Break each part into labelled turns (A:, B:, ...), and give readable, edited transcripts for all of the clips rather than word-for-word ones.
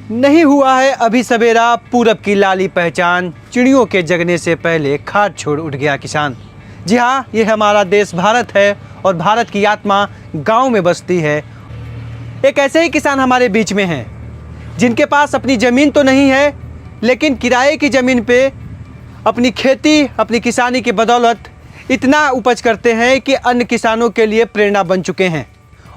A: नहीं हुआ है अभी सवेरा, पूरब की लाली पहचान, चिड़ियों के जगने से पहले खाट छोड़ उठ गया किसान। जी हाँ, ये हमारा देश भारत है और भारत की आत्मा गांव में बसती है। एक ऐसे ही किसान हमारे बीच में हैं जिनके पास अपनी ज़मीन तो नहीं है, लेकिन किराए की ज़मीन पे अपनी खेती, अपनी किसानी की बदौलत इतना उपज करते हैं कि अन्य किसानों के लिए प्रेरणा बन चुके हैं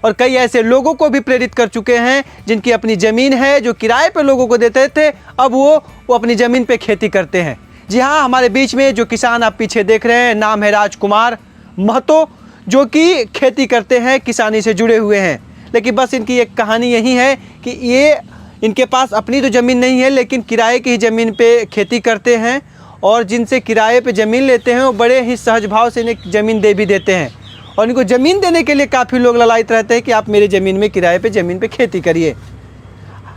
A: और कई ऐसे लोगों को भी प्रेरित कर चुके हैं जिनकी अपनी ज़मीन है, जो किराए पे लोगों को देते थे, अब वो अपनी ज़मीन पे खेती करते हैं। जी हाँ, हमारे बीच में जो किसान आप पीछे देख रहे हैं, नाम है राजकुमार महतो, जो कि खेती करते हैं, किसानी से जुड़े हुए हैं। लेकिन बस इनकी एक कहानी यही है कि ये इनके पास अपनी तो ज़मीन नहीं है, लेकिन किराए की ज़मीन पे खेती करते हैं और जिनसे किराए पे ज़मीन लेते हैं वो बड़े ही सहज भाव से इन्हें ज़मीन दे भी देते हैं और इनको ज़मीन देने के लिए काफ़ी लोग ललायित रहते हैं कि आप मेरी ज़मीन में किराए पे ज़मीन पे खेती करिए।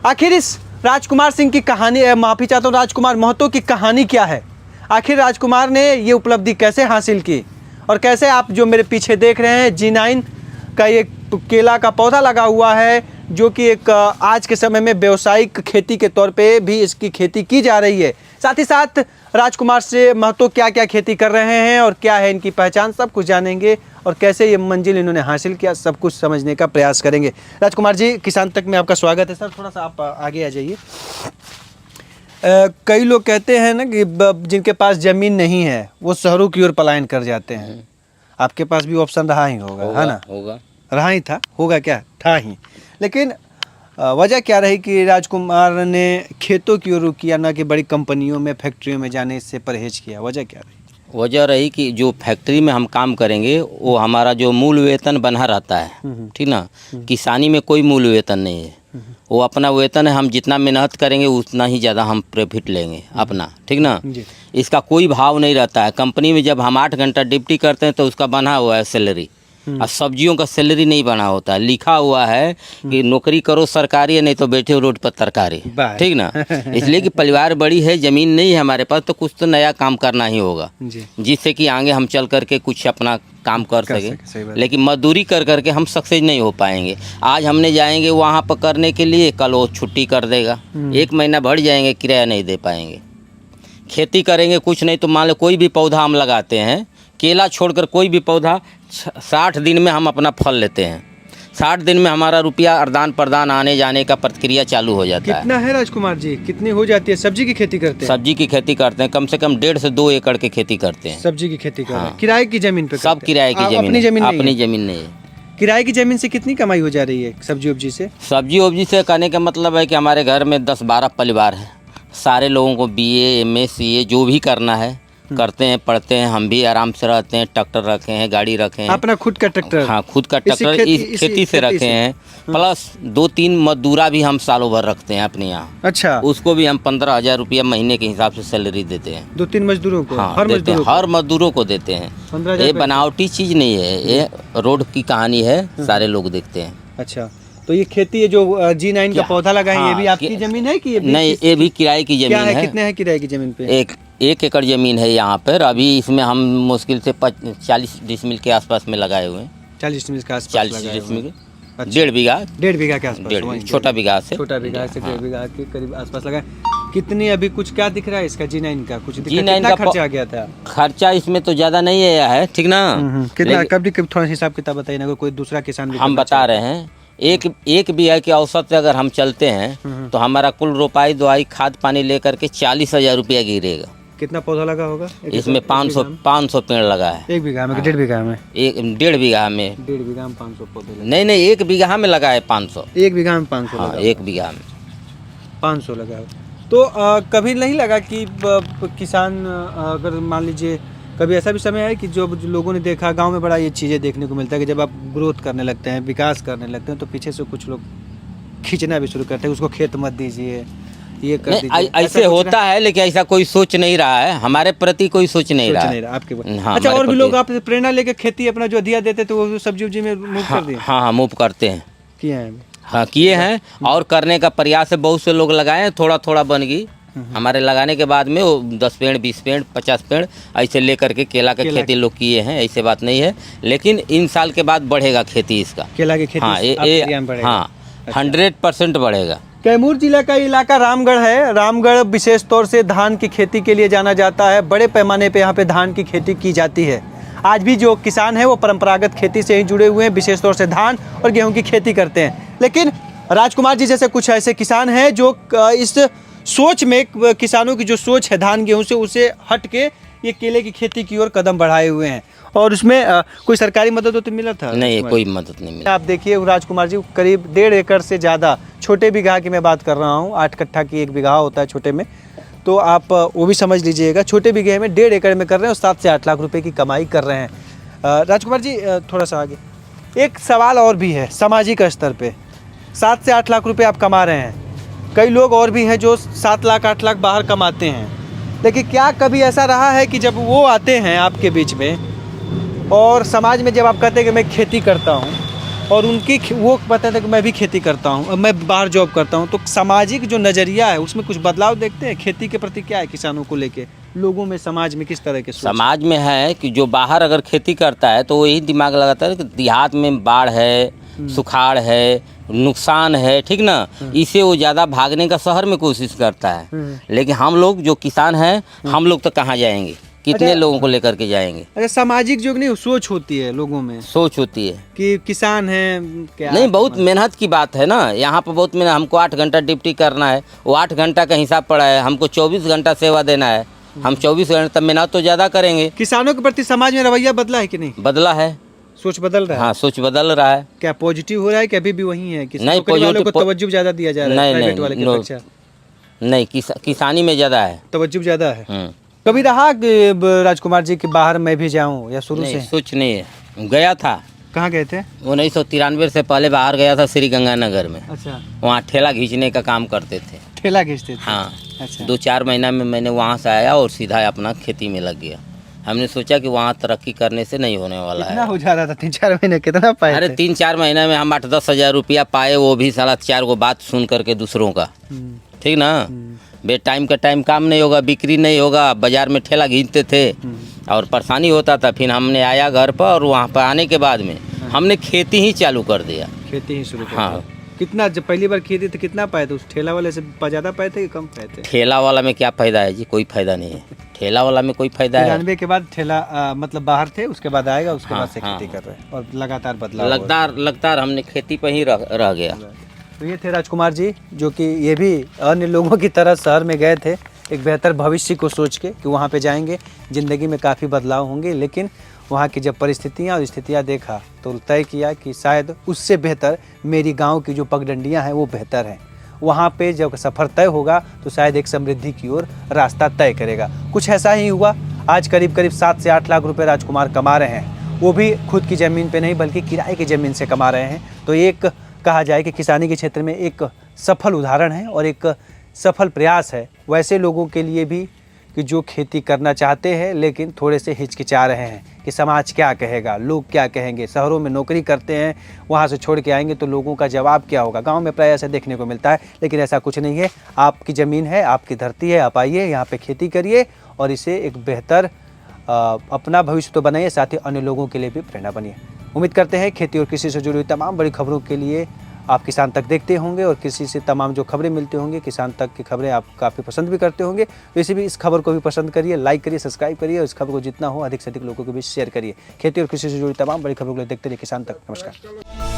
A: आखिर इस राजकुमार सिंह की कहानी, माफ़ी चाहता हूँ, राजकुमार महतो की कहानी क्या है? आखिर राजकुमार ने ये उपलब्धि कैसे हासिल की और कैसे आप जो मेरे पीछे देख रहे हैं G9 का ये केला का पौधा लगा हुआ है, जो कि एक आज के समय में व्यावसायिक खेती के तौर पे भी इसकी खेती की जा रही है। साथ ही साथ राजकुमार से महतो क्या क्या खेती कर रहे हैं और क्या है इनकी पहचान, सब कुछ जानेंगे और कैसे ये मंजिल इन्होंने हासिल किया, सब कुछ समझने का प्रयास करेंगे। राजकुमार जी, किसान तक में आपका स्वागत है। सर, थोड़ा सा आप आगे आ जाइए। कई लोग कहते हैं ना कि जिनके पास ज़मीन नहीं है वो शहरों की ओर पलायन कर जाते हैं। आपके पास भी ऑप्शन रहा ही होगा, है ना?
B: होगा,
A: रहा ही था, होगा क्या, था ही। लेकिन वजह क्या रही कि राजकुमार ने खेतों की ओर रुख किया, ना कि बड़ी कंपनियों में, फैक्ट्रियों में जाने से परहेज किया? वजह क्या रही?
B: वजह रही कि जो फैक्ट्री में हम काम करेंगे वो हमारा जो मूल वेतन बना रहता है, ठीक ना। किसानी में कोई मूल वेतन नहीं है, वो अपना वेतन है, हम जितना मेहनत करेंगे उतना ही ज़्यादा हम प्रॉफिट लेंगे अपना, ठीक ना। इसका कोई भाव नहीं रहता है। कंपनी में जब हम 8 घंटा ड्यूटी करते हैं तो उसका बना हुआ है सैलरी, और सब्जियों का सैलरी नहीं बना होता है। लिखा हुआ है कि नौकरी करो सरकारी, नहीं तो बैठे हो रोड पर तरकारी, ठीक ना। इसलिए कि परिवार बड़ी है, ज़मीन नहीं है हमारे पास, तो कुछ तो नया काम करना ही होगा जिससे कि आगे हम चल करके कुछ अपना काम कर सके। लेकिन मजदूरी कर करके हम सक्सेस नहीं हो पाएंगे। आज हमने जाएंगे वहाँ पर करने के लिए, कल वो छुट्टी कर देगा, 1 महीना बढ़ जाएंगे, किराया नहीं दे पाएंगे। खेती करेंगे कुछ नहीं तो मान लो कोई भी पौधा हम लगाते हैं, केला छोड़कर कोई भी पौधा 60 दिन में हम अपना फल लेते हैं। 60 दिन में हमारा रुपया आदान प्रदान आने जाने का प्रक्रिया चालू हो जाता है।
A: कितना है राजकुमार जी, कितनी हो जाती है? सब्जी की खेती करते हैं?
B: सब्जी की खेती करते हैं, कम से कम 1.5 से 2 एकड़ की खेती करते हैं।
A: सब्जी की खेती करते हैं, किराए की ज़मीन पे?
B: सब किराए की ज़मीन, अपनी ज़मीन नहीं है।
A: किराए की ज़मीन से कितनी कमाई हो जा रही है सब्जी उब्जी से?
B: सब्जी उब्जी से कहने का मतलब है कि हमारे घर में 10-12 परिवार है, सारे लोगों को BA MA CA जो भी करना है करते हैं, पढ़ते हैं। हम भी आराम से रहते हैं, ट्रैक्टर रखे हैं, गाड़ी रखे हैं,
A: अपना खुद का ट्रैक्टर?
B: हाँ, खुद का ट्रैक्टर इस खेती से रखे हैं। प्लस 2-3 मजदूरा भी हम सालों भर रखते हैं अपने यहाँ।
A: अच्छा, उसको
B: भी हम 15,000 रुपया महीने के हिसाब से सैलरी देते हैं।
A: 2-3 मजदूरों को?
B: हाँ, हर मजदूरों को देते हैं। ये बनावटी चीज़ नहीं है, ये रोड की कहानी है, सारे लोग देखते हैं।
A: अच्छा, तो ये खेती है जो G9 का पौधा लगा है, ये भी आपकी ज़मीन है कि ये भी?
B: नहीं, ये भी किराए की ज़मीन है।
A: कितने है किराए की ज़मीन पे?
B: 1 एकड़ ज़मीन है यहाँ पर। अभी इसमें हम मुश्किल से 40 डिसमिल के आसपास में लगाए हुए हैं।
A: 40 डिसमिल के आसपास?
B: 40 डिसमिल, 1.5 बीघा,
A: 1.5 बीघा के आसपास?
B: छोटा बीघा से
A: 1.5 बीघा के करीब आसपास लगाए। कितनी अभी कुछ क्या दिख रहा है इसका G9 का? कुछ
B: G9 का
A: खर्चा आ गया था?
B: खर्चा इसमें तो ज़्यादा नहीं आया है, ठीक ना।
A: कितना, कभी थोड़ा हिसाब किताब बताइए ना, कोई दूसरा किसान भी
B: हम बता रहे हैं। एक बीघा के औसत से अगर हम चलते हैं तो हमारा कुल रोपाई दुआई खाद पानी लेकर के 40,000 रुपया गिरेगा।
A: कितना पौधा लगा होगा
B: इसमें? 500 पेड़ लगा है।
A: 1 बीघा में? 1.5 बीघा में?
B: 1.5 बीघा में।
A: 1.5 बीघा में 500 पौधे?
B: नहीं, 1 बीघा में लगा है 500।
A: 1 बीघा में 500?
B: हाँ, 1 बीघा में
A: 500 लगा है। तो कभी नहीं लगा कि किसान, अगर मान लीजिए कभी ऐसा भी समय है कि जो लोगों ने देखा, गांव में बड़ा ये चीज़ें देखने को मिलता है कि जब आप ग्रोथ करने लगते हैं, विकास करने लगते हैं, तो पीछे से कुछ लोग खींचना भी शुरू करते हैं, उसको खेत मत दीजिए, ये कर दीजिए।
B: ऐसे होता है, लेकिन ऐसा कोई सोच नहीं रहा है, हमारे प्रति कोई सोच नहीं रहा है
A: आपके।
B: हाँ,
A: अच्छा, और भी लोग आप प्रेरणा लेकर खेती अपना जो दिया देते थे वो सब्जी उब्जी में मूव कर दिए?
B: हाँ, मूव करते हैं,
A: किए हैं?
B: हाँ, किए हैं और करने का प्रयास है। बहुत से लोग लगाए हैं, थोड़ा थोड़ा बन गई। हमारे लगाने के बाद में वो 10 पेड़ 20 पेड़ 50 पेड़ ऐसे लेकर के केला का खेती लोग किए हैं, ऐसे बात नहीं है। लेकिन इन साल के बाद बढ़ेगा खेती इसका,
A: केला की खेती?
B: हाँ, 100% बढ़ेगा।
A: कैमूर जिला का इलाका रामगढ़ है। रामगढ़ विशेष तौर से धान की खेती के लिए जाना जाता है। बड़े पैमाने पे यहाँ पे धान की खेती की जाती है। आज भी जो किसान हैं वो परंपरागत खेती से ही जुड़े हुए हैं, विशेष तौर से धान और गेहूं की खेती करते हैं। लेकिन राजकुमार जी जैसे कुछ ऐसे किसान हैं जो इस सोच में, किसानों की जो सोच है धान गेहूं से, उसे हट के ये केले की खेती की ओर कदम बढ़ाए हुए हैं। और उसमें कोई सरकारी मदद तो मिला था?
B: नहीं, कोई मदद नहीं मिला।
A: आप देखिए राजकुमार जी, करीब 1.5 एकड़ से ज़्यादा, छोटे बीघा की मैं बात कर रहा हूँ, 8 कट्ठा की एक बीघा होता है छोटे में, तो आप वो भी समझ लीजिएगा। छोटे बीघे में 1.5 एकड़ में कर रहे हैं और 7 से 8 लाख रुपए की कमाई कर रहे हैं। राजकुमार जी थोड़ा सा आगे, एक सवाल और भी है सामाजिक स्तर पे। 7 से 8 लाख रुपए आप कमा रहे हैं, कई लोग और भी हैं जो 7 लाख 8 लाख बाहर कमाते हैं, लेकिन क्या कभी ऐसा रहा है कि जब वो आते हैं आपके बीच में और समाज में जब आप कहते हैं कि मैं खेती करता हूँ और वो बताते हैं कि मैं भी खेती करता हूँ, मैं बाहर जॉब करता हूँ, तो सामाजिक जो नज़रिया है उसमें कुछ बदलाव देखते हैं? खेती के प्रति क्या है किसानों को लेके, लोगों में, समाज में किस तरह के सोच?
B: समाज में है कि जो बाहर अगर खेती करता है तो वही दिमाग लगाता है कि देहात में बाढ़ है, सुखाड़ है, नुकसान है, ठीक ना, इसे वो ज़्यादा भागने का शहर में कोशिश करता है। लेकिन हम लोग जो किसान हैं, हम लोग तो कहाँ जाएंगे, कितने लोगों को लेकर के जाएंगे?
A: अरे सामाजिक जो नहीं सोच होती है लोगों में,
B: सोच होती है
A: कि किसान हैं क्या?
B: नहीं, बहुत मेहनत की बात है ना। यहाँ पर बहुत मेहनत, हमको 8 घंटा ड्यूटी करना है, वो 8 घंटा का हिसाब पड़ा है, हमको 24 घंटा सेवा देना है, हम 24 घंटा मेहनत तो ज़्यादा करेंगे।
A: किसानों के प्रति समाज में रवैया बदला है कि नहीं?
B: बदला है,
A: सोच बदल रहा है?
B: हाँ, सोच बदल रहा है।
A: क्या पॉजिटिव हो रहा है कि अभी भी वही है?
B: नहीं,
A: नौकरी वालों को
B: पॉजिटिव
A: तवज्जो ज़्यादा दिया जा रहा है, प्राइवेट वाले की अपेक्षा?
B: नहीं, किसानी में ज़्यादा है,
A: तवज्जो ज़्यादा है। कभी रहा राजकुमार जी कि बाहर मैं भी जाऊं, या शुरू से?
B: सोच नहीं है। गया था।
A: कहाँ गए थे?
B: 1993 से पहले बाहर गया था, श्री गंगानगर में।
A: अच्छा।
B: वहाँ ठेला खींचने का काम करते थे।
A: ठेला खींचते थे?
B: हाँ।
A: अच्छा।
B: 2-4 महीना में मैंने वहाँ से आया और सीधा अपना खेती में लग गया। हमने सोचा कि वहाँ तरक्की करने से नहीं होने वाला है।
A: कितना हो जा रहा था 3-4 महीने? कितना पाए?
B: अरे 3-4 महीने में हम 8-10 हज़ार रुपया पाए, वो भी साला 4 गो बात सुन करके दूसरों का, ठीक ना। बे टाइम का टाइम काम नहीं होगा, बिक्री नहीं होगा, बाजार में ठेला खींचते थे और परेशानी होता था। फिर हमने आया घर पर और वहाँ पर आने के बाद में हमने खेती ही चालू कर दिया।
A: खेती ही शुरू कर?
B: हाँ।
A: कितना, जब पहली बार खेती तो कितना पाए थे? उस ठेला वाले से ज़्यादा पाए थे कि कम पाए थे?
B: ठेला वाला में क्या फ़ायदा है जी? कोई फ़ायदा नहीं है ठेला वाला में, कोई फ़ायदा है?
A: 93 के बाद ठेला मतलब बाहर थे, उसके बाद आएगा, उसके
B: हाँ,
A: बाद से खेती कर रहे हैं और लगातार बदलाव।
B: लगातार हमने खेती पर ही रह गया।
A: तो ये थे राजकुमार जी, जो कि ये भी अन्य लोगों की तरह शहर में गए थे एक बेहतर भविष्य को सोच के कि वहाँ पे जाएंगे, ज़िंदगी में काफ़ी बदलाव होंगे। लेकिन वहाँ की जब परिस्थितियाँ और स्थितियाँ देखा तो तय किया कि शायद उससे बेहतर मेरी गांव की जो पगडंडियाँ हैं वो बेहतर हैं। वहाँ पे जब सफ़र तय होगा तो शायद एक समृद्धि की ओर रास्ता तय करेगा। कुछ ऐसा ही हुआ। आज करीब 7 से 8 लाख रुपए राजकुमार कमा रहे हैं, वो भी खुद की ज़मीन पे नहीं बल्कि किराए की ज़मीन से कमा रहे हैं। तो एक कहा जाए कि किसानी के क्षेत्र में एक सफल उदाहरण है और एक सफल प्रयास है वैसे लोगों के लिए भी कि जो खेती करना चाहते हैं लेकिन थोड़े से हिचकिचा रहे हैं कि समाज क्या कहेगा, लोग क्या कहेंगे। शहरों में नौकरी करते हैं, वहाँ से छोड़ के आएंगे तो लोगों का जवाब क्या होगा। गांव में प्राय ऐसा देखने को मिलता है, लेकिन ऐसा कुछ नहीं है। आपकी ज़मीन है, आपकी धरती है, आप आइए यहाँ पे खेती करिए और इसे एक बेहतर अपना भविष्य तो बनाइए, साथ ही अन्य लोगों के लिए भी प्रेरणा बनिए। उम्मीद करते हैं खेती और कृषि से जुड़ी हुई तमाम बड़ी खबरों के लिए आप किसान तक देखते होंगे और कृषि से तमाम जो खबरें मिलती होंगी, किसान तक की खबरें आप काफ़ी पसंद भी करते होंगे। वैसे भी इस खबर को भी पसंद करिए, लाइक करिए, सब्सक्राइब करिए और इस खबर को जितना हो अधिक से अधिक लोगों के बीच शेयर करिए। खेती और कृषि से जुड़ी तमाम बड़ी खबरों को देखते रहिए किसान तक। नमस्कार।